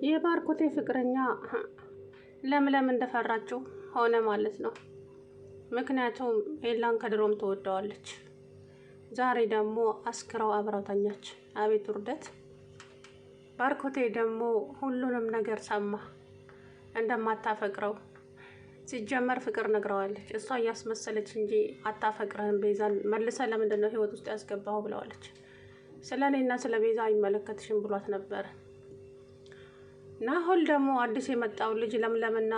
የባርኮቴ ፍቅረኛ ለምለም እንደፈራችው ሆነ ማለት ነው። ምክንያቱም ኤላን ከድሮም ትወደዋለች። ዛሬ ደግሞ አስክረው አብረው ተኛች። አቤት ውርደት! ባርኮቴ ደግሞ ሁሉንም ነገር ሰማ። እንደማታፈቅረው ሲጀመር ፍቅር ነግረዋለች። እሷ እያስመሰለች እንጂ አታፈቅረህም። ቤዛን መልሰ ለምንድን ነው ህይወት ውስጥ ያስገባው ብለዋለች። ስለ እኔና ስለ ቤዛ አይመለከትሽም ብሏት ነበር። ናሆል ደግሞ አዲስ የመጣው ልጅ ለምለምና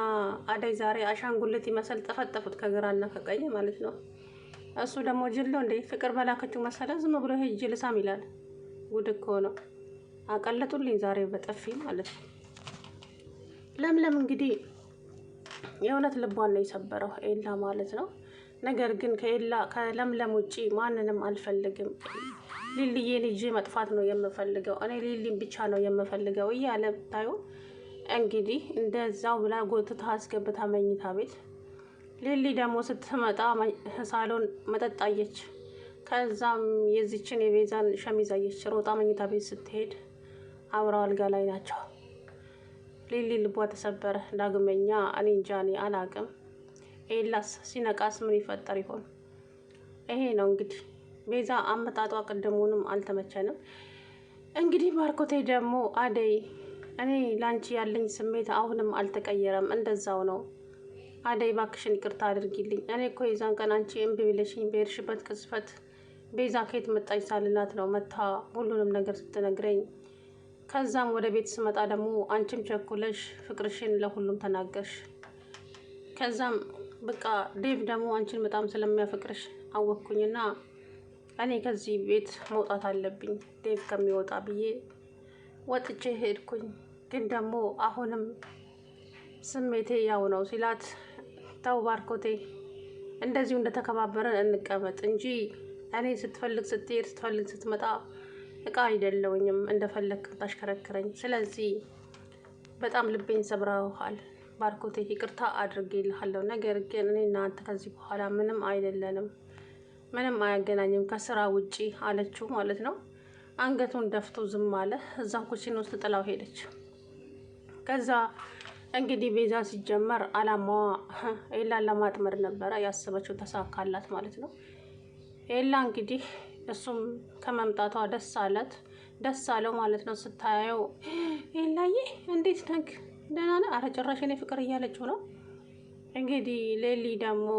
አደይ ዛሬ አሻንጉልት ይመስል ጠፈጠፉት ከግራና ከቀኝ ማለት ነው። እሱ ደግሞ ጅሎ እንዴ ፍቅር በላከችው መሰለ ዝም ብሎ ሄጅ ልሳም ይላል። ጉድ እኮ ነው። አቀለጡልኝ ዛሬ በጥፊ ማለት ነው። ለምለም እንግዲህ የእውነት ልቧን ነው የሰበረው ኤላ ማለት ነው። ነገር ግን ከለምለም ውጪ ማንንም አልፈልግም፣ ሊሊዬን ይዤ መጥፋት ነው የምፈልገው፣ እኔ ሊሊን ብቻ ነው የምፈልገው እያለ ብታዩ እንግዲህ እንደዛው ብላ ጎትታ አስገብታ መኝታ ቤት። ሊሊ ደግሞ ስትመጣ ሳሎን መጠጣየች። ከዛም የዚችን የቤዛን ሸሚዝ አየች። ሮጣ መኝታ ቤት ስትሄድ አብረው አልጋ ላይ ናቸው። ሊሊ ልቧ ተሰበረ። ዳግመኛ እኔ እንጃ እኔ አላቅም። ኤላስ ሲነቃስ ምን ይፈጠር ይሆን? ይሄ ነው እንግዲህ ቤዛ አመጣጧ ቅድሙንም አልተመቸንም። እንግዲህ ባርኮቴ ደግሞ አደይ እኔ ላንቺ ያለኝ ስሜት አሁንም አልተቀየረም፣ እንደዛው ነው። አደይ ባክሽን ይቅርታ አድርጊልኝ። እኔ እኮ የዛን ቀን አንቺ እምቢ ብለሽኝ በሄድሽበት ቅጽበት ቤዛ ከየት መጣች ሳልላት ነው መታ ሁሉንም ነገር ስትነግረኝ። ከዛም ወደ ቤት ስመጣ ደግሞ አንቺም ቸኩለሽ ፍቅርሽን ለሁሉም ተናገርሽ። ከዛም በቃ ዴቭ ደግሞ አንቺን በጣም ስለሚያፈቅርሽ አወቅኩኝና እኔ ከዚህ ቤት መውጣት አለብኝ ዴቭ ከሚወጣ ብዬ ወጥቼ ሄድኩኝ። ግን ደግሞ አሁንም ስሜቴ ያው ነው ሲላት፣ ተው ባርኮቴ እንደዚሁ እንደተከባበረን እንቀመጥ እንጂ እኔ ስትፈልግ ስትሄድ ስትፈልግ ስትመጣ እቃ አይደለውኝም እንደፈለግ ታሽከረክረኝ። ስለዚህ በጣም ልቤን ሰብረውሃል ባርኮቴ፣ ይቅርታ አድርጌልሃለሁ። ነገር ግን እኔ እናንተ ከዚህ በኋላ ምንም አይደለንም፣ ምንም አያገናኝም ከስራ ውጪ አለችው ማለት ነው። አንገቱን ደፍቶ ዝም አለ። እዛ ኩሽን ውስጥ ጥላው ሄደች። ከዛ እንግዲህ ቤዛ ሲጀመር አላማዋ ኤላን ለማጥመድ ነበረ ያሰበችው፣ ተሳካላት ማለት ነው። ኤላ እንግዲህ እሱም ከመምጣቷ ደስ አለው ማለት ነው። ስታየው ኤላዬ እንዴት ነህ? ደህና ነህ? ኧረ ጭራሽ እኔ ፍቅር እያለችው ነው። እንግዲህ ሌሊ ደግሞ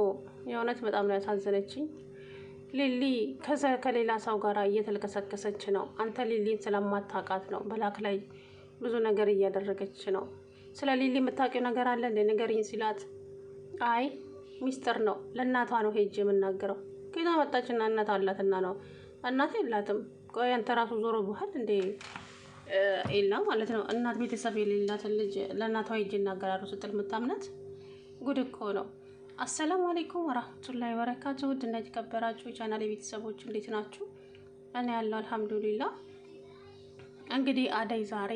የእውነት በጣም ነው ያሳዘነችኝ። ሊሊ ከሌላ ሰው ጋር እየተልከሰከሰች ነው። አንተ ሊሊን ስለማታውቃት ነው በላክ ላይ ብዙ ነገር እያደረገች ነው። ስለ ሊሊ የምታውቂው ነገር አለ እንደ ንገሪኝ ሲላት፣ አይ ሚስጥር ነው ለእናቷ ነው ሄጅ የምናገረው። ከዛ መጣችና እናት አላትና ነው። እናት የላትም። ቆይ አንተ ራሱ ዞሮ ባህል እንደ ኤላ ማለት ነው። እናት ቤተሰብ የሌላትን ልጅ ለእናቷ ሄጅ እናገራለሁ ስትል የምታምናት ጉድ እኮ ነው። አሰላሙ አለይኩም ወራህመቱላሂ ወበረካቱ። ውድና የተከበራችሁ የቻናል ቤተሰቦች እንዴት ናችሁ? እኔ ያለው አልሐምዱሊላህ። እንግዲህ አደይ ዛሬ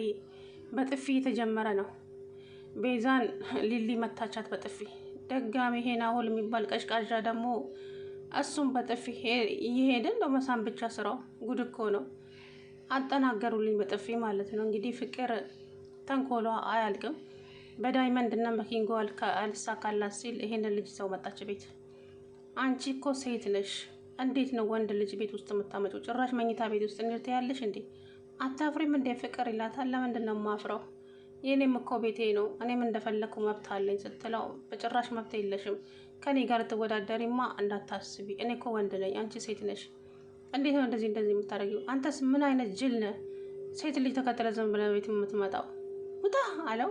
በጥፊ የተጀመረ ነው። ቤዛን ሊሊ መታቻት በጥፊ። ደጋሚ ይሄ ናሆል የሚባል ቀሽቃዣ ደግሞ እሱም በጥፊ እየሄድን ነው። መሳም ብቻ ስራው ጉድ እኮ ነው። አጠናገሩልኝ በጥፊ ማለት ነው። እንግዲህ ፍቅር ተንኮሏ አያልቅም። በዳይመንድ እና በኪንጎ አልሳካላት ሲል ይሄን ልጅ ሰው መጣች ቤት። አንቺ እኮ ሴት ነሽ፣ እንዴት ነው ወንድ ልጅ ቤት ውስጥ የምታመጪው? ጭራሽ መኝታ ቤት ውስጥ እንዴት ያለሽ እንዴ? አታፍሪም እንዴ? ፍቅር ይላታል። ለምንድን ነው የማፍረው? የኔም እኮ ቤቴ ነው፣ እኔም እንደፈለኩ መብት አለኝ ስትለው፣ በጭራሽ መብት የለሽም፣ ከኔ ጋር ትወዳደሪማ እንዳታስቢ፣ እኔ እኮ ወንድ ነኝ፣ አንቺ ሴት ነሽ። እንዴት ነው እንደዚህ የምታደርጊው? አንተስ ምን አይነት ጅል ነህ? ሴት ልጅ ተከትለ ዝም ብለህ ቤት የምትመጣው? ውጣ አለው።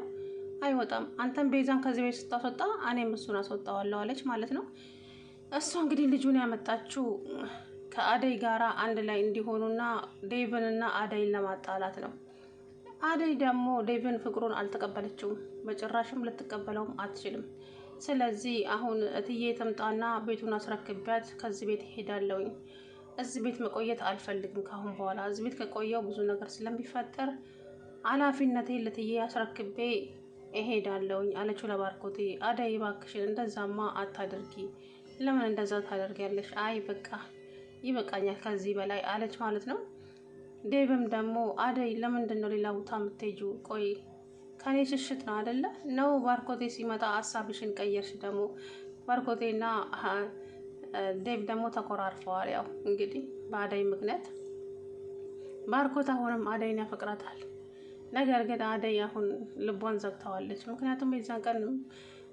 አይወጣም። አንተም ቤዛን ከዚህ ቤት ስታስወጣ እኔም እሱን አስወጣዋለሁ አለች ማለት ነው። እሷ እንግዲህ ልጁን ያመጣችው ከአደይ ጋራ አንድ ላይ እንዲሆኑና ዴቭንና አደይን ለማጣላት ነው። አደይ ደግሞ ዴቭን ፍቅሩን አልተቀበለችውም፣ በጭራሽም ልትቀበለውም አትችልም። ስለዚህ አሁን እትዬ ተምጣና ቤቱን አስረክቢያት ከዚህ ቤት ይሄዳለውኝ። እዚህ ቤት መቆየት አልፈልግም ካሁን በኋላ። እዚህ ቤት ከቆየው ብዙ ነገር ስለሚፈጠር ኃላፊነቴን ለትዬ አስረክቤ እሄዳለሁኝ አለችው ለባርኮቴ። አደይ እባክሽን እንደዛማ አታድርጊ፣ ለምን እንደዛ ታደርጊያለሽ? አይ በቃ ይበቃኛል ከዚህ በላይ አለች ማለት ነው። ዴቭም ደግሞ አደይ ለምንድን ነው ሌላ ቦታ የምትሄጂው? ቆይ ከኔ ሽሽት ነው አይደለ? ነው ባርኮቴ ሲመጣ ሀሳብሽን ቀየርሽ? ደግሞ ባርኮቴና ዴቭ ደግሞ ተኮራርፈዋል። ያው እንግዲህ በአደይ ምክንያት ባርኮት አሁንም አደይን ያፈቅራታል። ነገር ግን አደይ አሁን ልቧን ዘግተዋለች። ምክንያቱም የዛን ቀን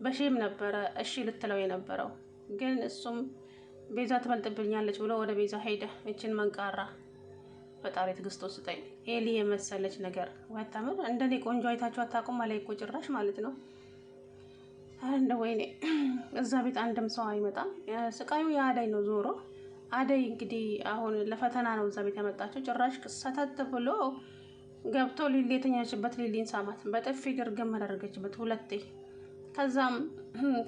በሼም ነበረ እሺ ልትለው የነበረው፣ ግን እሱም ቤዛ ትበልጥብኛለች ብሎ ወደ ቤዛ ሄደ። እችን መንቃራ ፈጣሪ ትግስቶ ስጠኝ። ኤሊ የመሰለች ነገር ወታምር እንደኔ ቆንጆ አይታችሁ አታውቁም አለ እኮ ጭራሽ ማለት ነው። እንደ ወይኔ እዛ ቤት አንድም ሰው አይመጣም። ስቃዩ የአደይ ነው ዞሮ። አደይ እንግዲህ አሁን ለፈተና ነው እዛ ቤት ያመጣቸው። ጭራሽ ሰተት ብሎ ገብቶ ሊሊ የተኛችበት ሊሊን ሳማት፣ በጥፊ ግርግም አደረገችበት ሁለቴ። ከዛም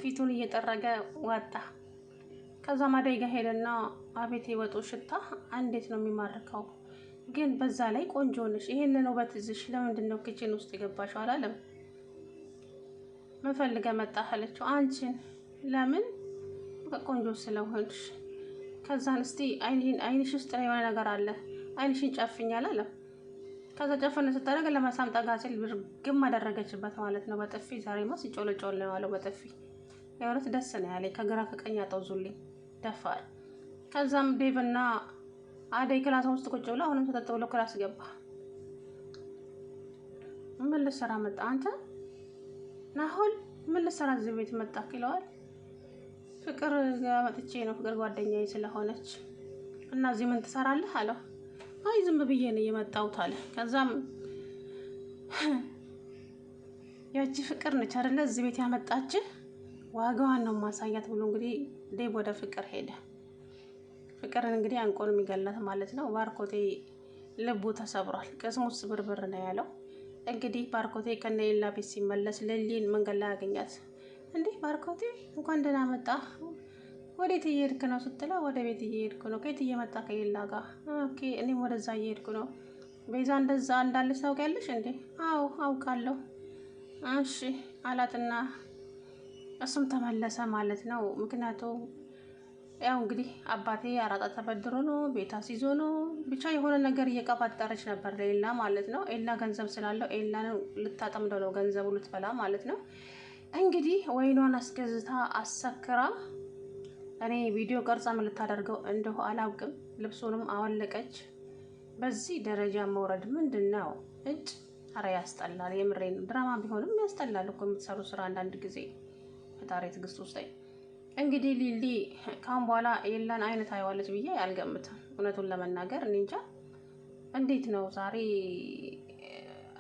ፊቱን እየጠረገ ወጣ። ከዛም አደይ ጋር ሄደና አቤት የወጡ ሽታ እንዴት ነው የሚማርከው! ግን በዛ ላይ ቆንጆ ነሽ፣ ይሄንን ውበት ይዘሽ ለምንድን ነው ኪችን ውስጥ የገባሽው አላለም። ምን ፈልገህ መጣህ አለችው። አንቺን። ለምን? ቆንጆ ስለሆንሽ። ከዛን እስቲ አይንሽ ውስጥ የሆነ ነገር አለ፣ አይንሽን ጨፍኝ አላለም። ከዛ ጨፈነ ስታደርግ ለመሳም ጠጋ ሲል ግም አደረገችበት ማለት ነው በጥፊ። ዛሬማ ሲጮለጮል ነው ያለው በጥፊ። የእውነት ደስ ነው ያለኝ። ከግራ ከቀኝ አጠውዙልኝ ደፋር። ከዛም ዴቭና አደይ ክላስ ውስጥ ቁጭ ብለው አሁንም ተጠጥ ብሎ ክላስ ገባ። ምን ልትሰራ መጣ አንተ ናሆል? ምን ልትሰራ እዚህ ቤት መጣ ይለዋል። ፍቅር መጥቼ ነው፣ ፍቅር ጓደኛዬ ስለሆነች እና እዚህ ምን ትሰራለህ አለው። አይ ዝም ብዬ ነው የመጣሁት አለ። ከዛም ያቺ ፍቅር ነች አይደለ እዚህ ቤት ያመጣች፣ ዋጋዋን ነው ማሳያት ብሎ እንግዲህ ዴቭ ወደ ፍቅር ሄደ። ፍቅርን እንግዲህ አንቆን የሚገላት ማለት ነው። ባርኮቴ ልቡ ተሰብሯል፣ ቅስሙስ ብርብር ነው ያለው። እንግዲህ ባርኮቴ ከነሌላ ቤት ሲመለስ ሊሊን መንገድ ላይ ያገኛት። እንዴ ባርኮቴ እንኳን ደህና መጣ፣ ወዴት እየሄድክ ነው ስትለው፣ ወደ ቤት እየሄድኩ ነው። ከየት እየመጣ ከሌላ ጋር? ኦኬ እኔም ወደዛ እየሄድኩ ነው። ቤዛ እንደዛ እንዳለች ታውቂያለሽ እንዴ? አዎ አውቃለሁ። እሺ አላትና እሱም ተመለሰ ማለት ነው። ምክንያቱም ያው እንግዲህ አባቴ አራጣ ተበድሮ ነው ቤት አስይዞ ነው ብቻ የሆነ ነገር እየቀባጠረች ነበር ለኤላ ማለት ነው። ኤላ ገንዘብ ስላለው ኤላን ልታጠምደው ነው ገንዘቡ ልትበላ ማለት ነው። እንግዲህ ወይኗን አስገዝታ አሰክራ እኔ ቪዲዮ ቀርጻ ምን ልታደርገው እንደሆ አላውቅም። ልብሱንም አወለቀች። በዚህ ደረጃ መውረድ ምንድን ነው? እጭ አረ ያስጠላል። የምሬን ድራማ ቢሆንም ያስጠላል እኮ የምትሰሩ ስራ አንዳንድ ጊዜ። ፈጣሪ ትዕግስት ውስጠኝ። እንግዲህ ሊሊ ካሁን በኋላ ኤላን አይነት አይዋለች ብዬ አልገምትም። እውነቱን ለመናገር እኔ እንጃ እንዴት ነው ዛሬ።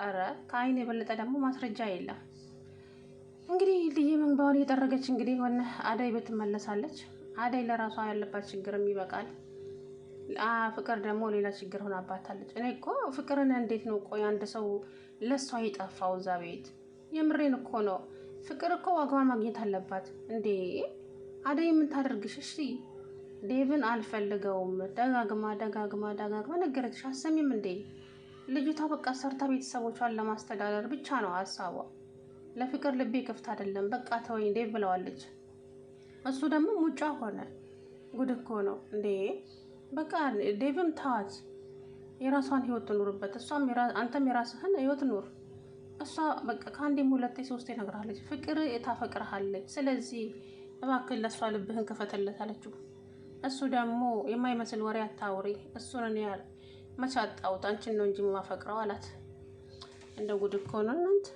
አረ ከአይን የበለጠ ደግሞ ማስረጃ የለም። እንግዲህ ልዬ መንባውን እየጠረገች እንግዲህ ሆነ አደይ ቤት ትመለሳለች። አደይ ለራሷ ያለባት ችግርም ይበቃል። ፍቅር ደግሞ ሌላ ችግር ሆናባታለች። እኔ እኮ ፍቅርን እንዴት ነው ቆይ አንድ ሰው ለሷ የጠፋው እዛ ቤት? የምሬን እኮ ነው። ፍቅር እኮ ዋጋዋን ማግኘት አለባት እንዴ። አደይ ምን ታደርግሽ? እሺ ዴቭን አልፈልገውም ደጋግማ ነገረችሽ፣ አሰሚም እንዴ? ልጅቷ በቃ ሰርታ ቤተሰቦቿን ለማስተዳደር ብቻ ነው ሀሳቧ። ለፍቅር ልቤ ክፍት አይደለም በቃ ተወኝ ዴቭ ብለዋለች። እሱ ደግሞ ሙጫ ሆነ። ጉድ እኮ ነው እንዴ። በቃ ዴቭም ተዋት፣ የራሷን ህይወት ትኑርበት። እሷም አንተም የራስህን ህይወት ኑር። እሷ በቃ ከአንዴም ሁለቴ ሶስቴ ነግራለች፣ ፍቅር ታፈቅርሃለች። ስለዚህ እባክህ ለእሷ ልብህን ክፈትለት አለችው። እሱ ደግሞ የማይመስል ወሬ አታውሪ፣ እሱን እኔ መች አጣሁት አንቺን ነው እንጂ የማፈቅረው አላት። እንደ ጉድ እኮ ነው እናንተ።